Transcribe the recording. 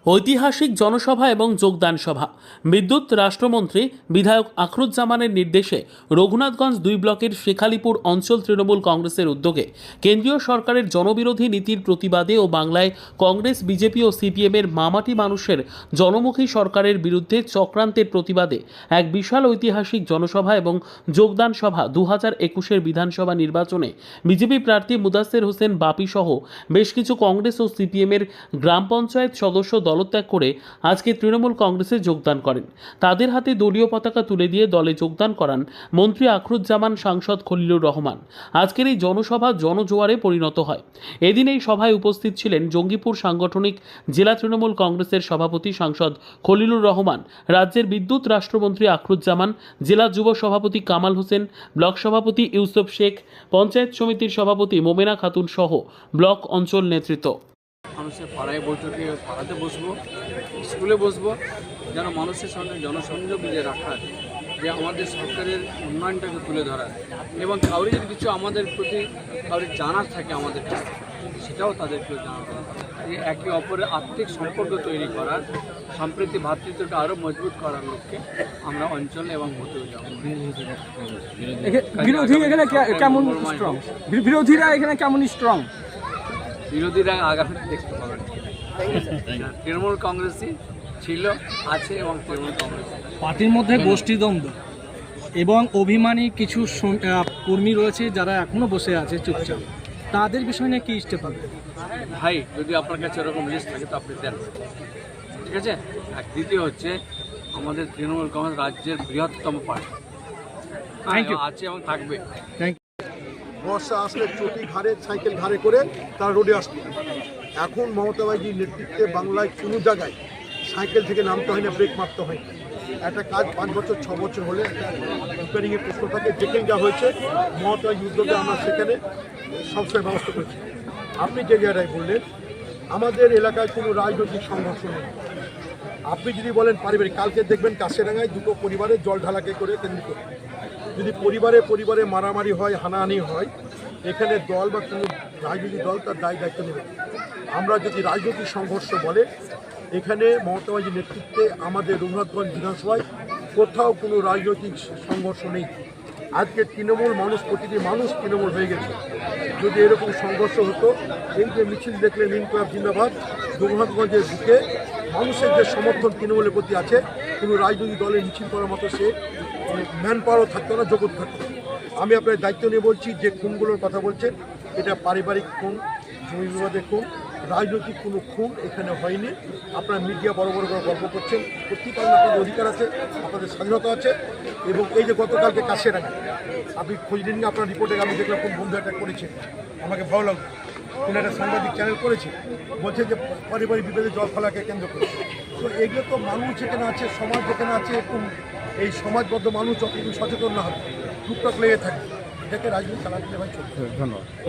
ঐতিহাসিক জনসভা এবং যোগদান সভা। বিদ্যুৎ রাষ্ট্রমন্ত্রী বিধায়ক আখরুজ্জামানের নির্দেশে রঘুনাথগঞ্জ 2 ব্লকের শেখালিপুর অঞ্চল তৃণমূল কংগ্রেসের উদ্যোগে কেন্দ্রীয় সরকারের জনবিরোধী নীতির প্রতিবাদে ও বাংলায় কংগ্রেস, বিজেপি ও সিপিএমের মামাটি মানুষের জনমুখী সরকারের বিরুদ্ধে চক্রান্তের প্রতিবাদে এক বিশাল ঐতিহাসিক জনসভা এবং যোগদান সভা 2021-এর বিধানসভা নির্বাচনে বিজেপি প্রার্থী মুদাসের হোসেন বাপি সহ বেশ কিছু কংগ্রেস ও সিপিএমের গ্রাম পঞ্চায়েত সদস্য দলত্যাগ করে আজকে তৃণমূল কংগ্রেসে যোগদান করেন। তাদের হাতে দলীয় পতাকা তুলে দিয়ে দলে যোগদান করান মন্ত্রী আখরুজ্জামান, সাংসদ খলিলুর রহমান। আজকের এই জনসভা জনজোয়ারে পরিণত হয়। এদিন এই সভায় উপস্থিত ছিলেন জঙ্গিপুর সাংগঠনিক জেলা তৃণমূল কংগ্রেসের সভাপতি সাংসদ খলিলুর রহমান, রাজ্যের বিদ্যুৎ রাষ্ট্রমন্ত্রী আখরুজ্জামান, জেলা যুব সভাপতি কামাল হোসেন, ব্লক সভাপতি ইউসুফ শেখ, পঞ্চায়েত সমিতির সভাপতি মোমেনা খাতুন সহ ব্লক অঞ্চল নেতৃত্ব। মানুষের পাড়ায় বৈঠকে পাড়াতে বসবো, স্কুলে বসবো, যেন মানুষের সঙ্গে জনসংযোগ বিজয় রাখার, যে আমাদের সরকারের উন্নয়নটাকে তুলে ধরার এবং কাউরি যদি কিছু আমাদের প্রতি কাউরি জানার থাকে আমাদের কাছে, সেটাও তাদেরকে জানাতে হবে। একে অপরের আর্থিক সম্পর্ক তৈরি করার, সম্প্রীতি ভ্রাতৃত্বকে আরও মজবুত করার লক্ষ্যে আমরা অঞ্চলে এবং ভোটেও যাব। বিরোধীরা এখানে কেমন স্ট্রং? বিরোধীরা আগামী দেখতে পাবেন। তৃণমূল কংগ্রেসই ছিল, আছে এবং তৃণমূল কংগ্রেস পার্টির মধ্যে গোষ্ঠীদ্বন্দ্ব এবং অভিমানী কিছু কর্মী রয়েছে যারা এখনো বসে আছে চুপচাপ, তাদের বিষয় নিয়ে কি স্টেপ হবে? ভাই, যদি আপনার কাছে এরকম লিস্ট থাকে তো আপনি দেন, ঠিক আছে? আর দ্বিতীয় হচ্ছে আমাদের তৃণমূল কংগ্রেস রাজ্যের বৃহত্তম পার্টি আছে এবং থাকবে। Thank you. বর্ষা আসলে চটি ঘাড়ে, সাইকেল ঘাড়ে করে তারা রোডে আসতো। এখন মমতা ব্যানার্জির নেতৃত্বে বাংলায় কোনো জায়গায় সাইকেল থেকে নামতে হয় না, ব্রেক মারতে হয় না। একটা কাজ 5 বছর 6 বছর হলে একটা রিপেয়ারিংয়ের প্রশ্ন থাকে, যেখানে যা হয়েছে মমতা ব্যানার্জির উদ্যোগে আমরা সেখানে সবসময় ব্যবস্থা করছি। আপনি যে জায়গায় বললেন আমাদের এলাকায় কোনো রাজনৈতিক সংঘর্ষ নেই। আপনি যদি বলেন পারিবারিক, কালকে দেখবেন কাশিরাঙ্গায় 2টো পরিবারের জল ঢালাকে করে কেন্দ্র করে যদি পরিবারে মারামারি হয়, হানাহানি হয়, এখানে দল বা কোনো রাজনৈতিক দল তার দায়িত্ব নেবে। আমরা যদি রাজনৈতিক সংঘর্ষ বলে, এখানে মমতা ব্যানার্জির নেতৃত্বে আমাদের রঘুনাথগঞ্জ বিধানসভায় কোথাও কোনো রাজনৈতিক সংঘর্ষ নেই। আজকে তৃণমূল মানুষ, প্রতিটি মানুষ তৃণমূল হয়ে গেছে। যদি এরকম সংঘর্ষ হতো, এই যে মিছিল দেখলেন ইনকলাব জিন্দাবাদ, রঘুনাথগঞ্জের বুকে মানুষের যে সমর্থন তৃণমূলের প্রতি আছে, কোনো রাজনৈতিক দলের মিছিল করার মতো সে ম্যান পাওয়ারও থাকতো না, যোগ্য থাকতো। আমি আপনার দায়িত্ব নিয়ে বলছি যে খুনগুলোর কথা বলছেন, এটা পারিবারিক খুন, জমি বিবাদের খুন, রাজনৈতিক কোনো খুন এখানে হয়নি। আপনার মিডিয়া বড় বড় করে গল্প করছেন, সত্যি কারণ আপনাদের অধিকার আছে, আপনাদের স্বাধীনতা আছে। এবং এই যে গতকালকে কাশিরাঙ্গা, আপনি খোঁজ নিন, আপনার রিপোর্টে আমি দেখলাম কোন বন্ধু একটা করেছে, আমাকে ভালো লাগলো। কোনো একটা সাংবাদিক চ্যানেল করেছে, বলছে যে পারিবারিক বিভেদে জল ফেলাকে কেন্দ্র করে। তো এগুলো তো মানুষ যেখানে আছে, সমাজ যেখানে আছে, এরকম এই সমাজবদ্ধ মানুষ যতদিন সচেতন না হবে টুকটাক লেগে থাকে, এটাকে রাজনীতি চালাতে ভাই চলছে। ধন্যবাদ।